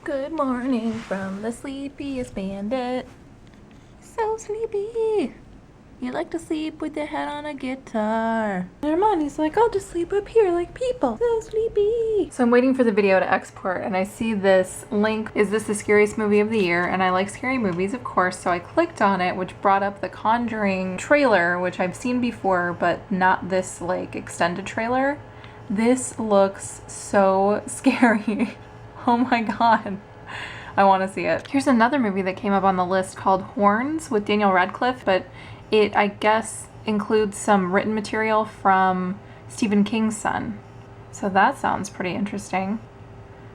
Good morning from the sleepiest bandit. So sleepy. You like to sleep with your head on a guitar. Hermione's like, I'll just sleep up here like people. So sleepy. So I'm waiting for the video to export and I see this link. Is this the scariest movie of the year? And I like scary movies, of course. So I clicked on it, which brought up the Conjuring trailer, which I've seen before, but not this like extended trailer. This looks so scary. Oh my god. I want to see it. Here's another movie that came up on the list called Horns with Daniel Radcliffe, but it, I guess, includes some written material from Stephen King's son. So that sounds pretty interesting.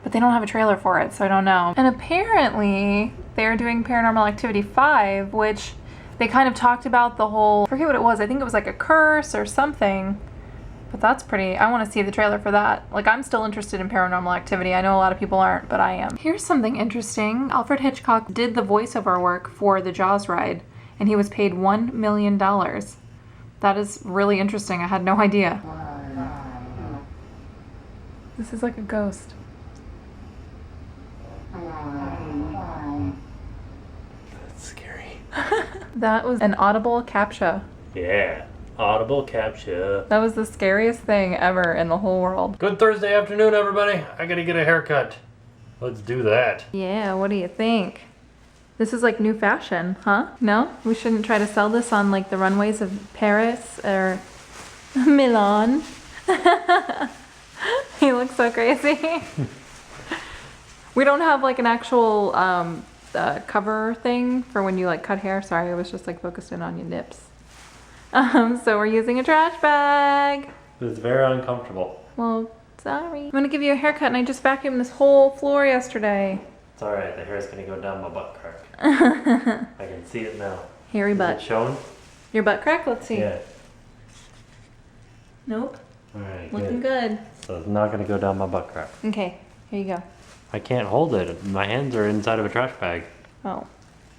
But they don't have a trailer for it, so I don't know. And apparently, they're doing Paranormal Activity 5, which they kind of talked about the whole, I forget what it was, I think it was like a curse or something. But that's pretty, I want to see the trailer for that. Like, I'm still interested in Paranormal Activity. I know a lot of people aren't, but I am. Here's something interesting. Alfred Hitchcock did the voiceover work for the Jaws ride, and he was paid $1 million. That is really interesting. I had no idea. This is like a ghost. That's scary. That was an audible captcha. Yeah. Audible captcha. That was the scariest thing ever in the whole world. Good Thursday afternoon, everybody. I gotta get a haircut. Let's do that. Yeah, what do you think? This is like new fashion, huh? No? We shouldn't try to sell this on like the runways of Paris or Milan. He looks so crazy. We don't have like an actual cover thing for when you like cut hair. Sorry, I was just like focused in on your nips. So we're using a trash bag. It's very uncomfortable. Well, sorry. I'm gonna give you a haircut and I just vacuumed this whole floor yesterday. It's alright, the hair's gonna go down my butt crack. I can see it now. Hairy butt. Is it shown? Your butt crack? Let's see. Yeah. Nope. Alright, Looking good. So it's not gonna go down my butt crack. Okay, here you go. I can't hold it. My hands are inside of a trash bag. Oh.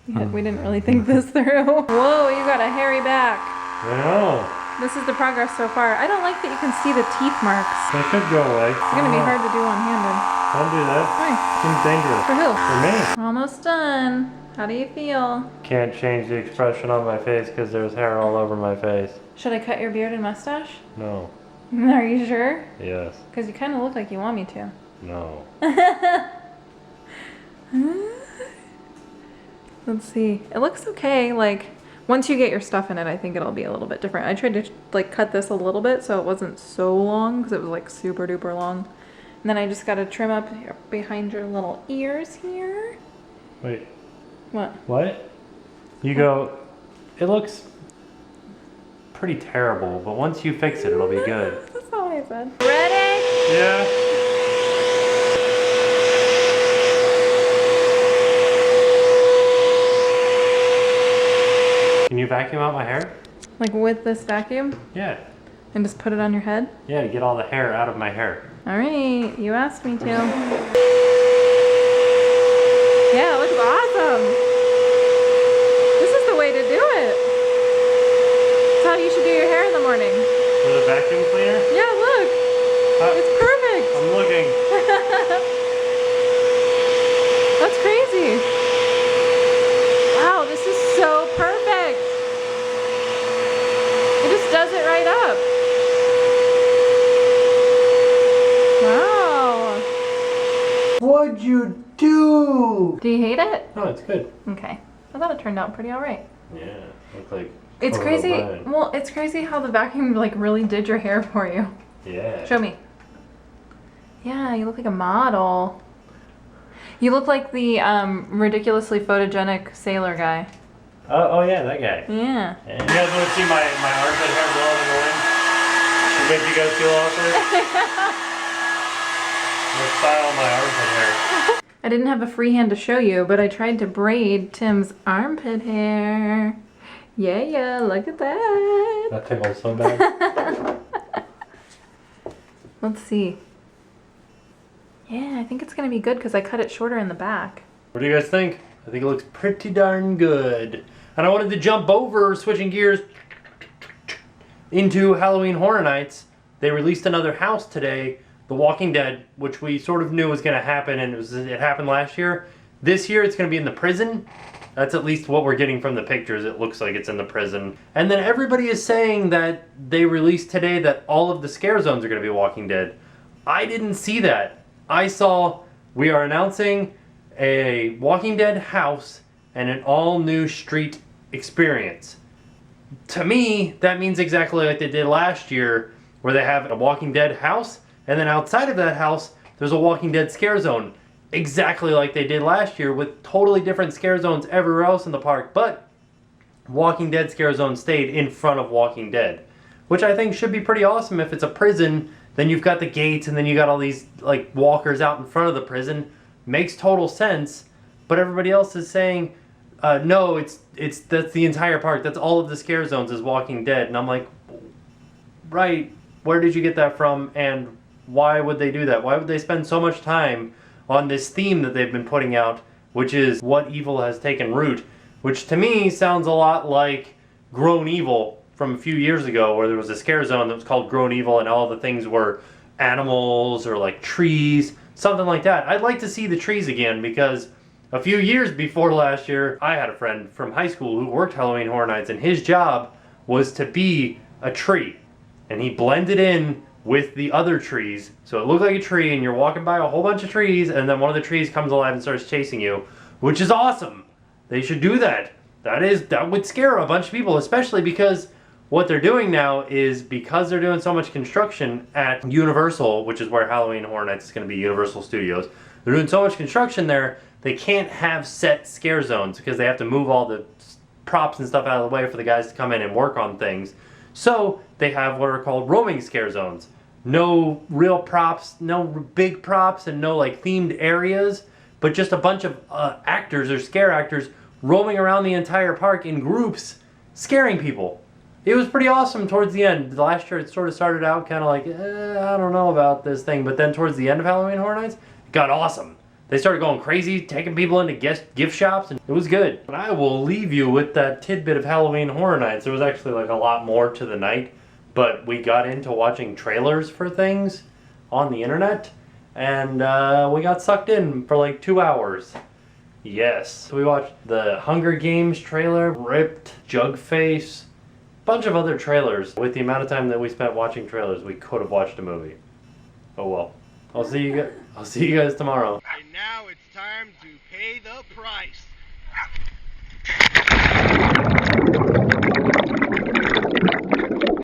Yeah, we didn't really think this through. Whoa, you got a hairy back. I know. This is the progress so far. I don't like that you can see the teeth marks. They could go away. It's gonna be hard to do one-handed. Don't do that. Why? Seems dangerous. For who? For me. Almost done. How do you feel? Can't change the expression on my face because there's hair all over my face. Should I cut your beard and mustache? No. Are you sure? Yes. Because you kind of look like you want me to. No. Let's see. It looks okay. Like, once you get your stuff in it, I think it'll be a little bit different. I tried to like cut this a little bit so it wasn't so long because it was like super duper long. And then I just got to trim up behind your little ears here. Wait. What? What? You go, it looks pretty terrible, but once you fix it, it'll be good. That's not what I said. Ready? Yeah. Can you vacuum out my hair? Like with this vacuum? Yeah. And just put it on your head? Yeah, to get all the hair out of my hair. All right, you asked me to. Yeah, it looks awesome. This is the way to do it. That's how you should do your hair in the morning. With a vacuum cleaner? Yeah, look. It's perfect. I'm looking. That's crazy. Wow, this is so perfect. It just does it right up. Wow. What'd you do? Do you hate it? Oh, it's good. Okay. I thought it turned out pretty all right. Yeah, look like. It's Conan crazy. O'Brien. Well, it's crazy how the vacuum like really did your hair for you. Yeah. Show me. Yeah, you look like a model. You look like the ridiculously photogenic sailor guy. Oh yeah, that guy. Yeah. You guys want to see my armpit hair blowing in the wind? To make you guys feel awkward? I'm gonna style my armpit hair. I didn't have a free hand to show you, but I tried to braid Tim's armpit hair. Yeah, look at that. That tickles so bad. Let's see. Yeah, I think it's gonna be good because I cut it shorter in the back. What do you guys think? I think it looks pretty darn good. And I wanted to jump over, switching gears, into Halloween Horror Nights. They released another house today The Walking Dead, which we sort of knew was going to happen, and it happened last year. This year it's going to be in the prison. That's at least what we're getting from the pictures. It looks like it's in the prison. And then everybody is saying that they released today that all of the scare zones are going to be Walking Dead. I didn't see that. I saw we are announcing a Walking Dead house and an all new street experience. To me, that means exactly like they did last year, where they have a Walking Dead house, and then outside of that house, there's a Walking Dead scare zone. Exactly like they did last year, with totally different scare zones everywhere else in the park, but Walking Dead scare zone stayed in front of Walking Dead, which I think should be pretty awesome. If it's a prison, then you've got the gates, and then you got all these like walkers out in front of the prison. Makes total sense, but everybody else is saying, no, that's the entire park. That's all of the scare zones is Walking Dead, and I'm like, right, where did you get that from, and why would they do that? Why would they spend so much time on this theme that they've been putting out, which is what evil has taken root, which to me sounds a lot like Grown Evil from a few years ago, where there was a scare zone that was called Grown Evil, and all the things were animals or like trees, something like that. I'd like to see the trees again, because a few years before last year, I had a friend from high school who worked Halloween Horror Nights, and his job was to be a tree, and he blended in with the other trees, so it looked like a tree, and you're walking by a whole bunch of trees, and then one of the trees comes alive and starts chasing you, which is awesome. They should do that. That would scare a bunch of people, especially because what they're doing now is, because they're doing so much construction at Universal, which is where Halloween Horror Nights is going to be, Universal Studios, they're doing so much construction there, they can't have set scare zones because they have to move all the props and stuff out of the way for the guys to come in and work on things. So they have what are called roaming scare zones. No real props, no big props, and no like themed areas, but just a bunch of actors or scare actors roaming around the entire park in groups, scaring people. It was pretty awesome towards the end. Last year it sort of started out kind of like, I don't know about this thing, but then towards the end of Halloween Horror Nights, it got awesome. They started going crazy, taking people into gift shops, and it was good. But I will leave you with that tidbit of Halloween Horror Nights. There was actually like a lot more to the night, but we got into watching trailers for things on the internet, and we got sucked in for like 2 hours. Yes. So we watched the Hunger Games trailer, Ripped, Jugface, bunch of other trailers. With the amount of time that we spent watching trailers, we could have watched a movie. Oh well. I'll see you guys tomorrow. And now it's time to pay the price.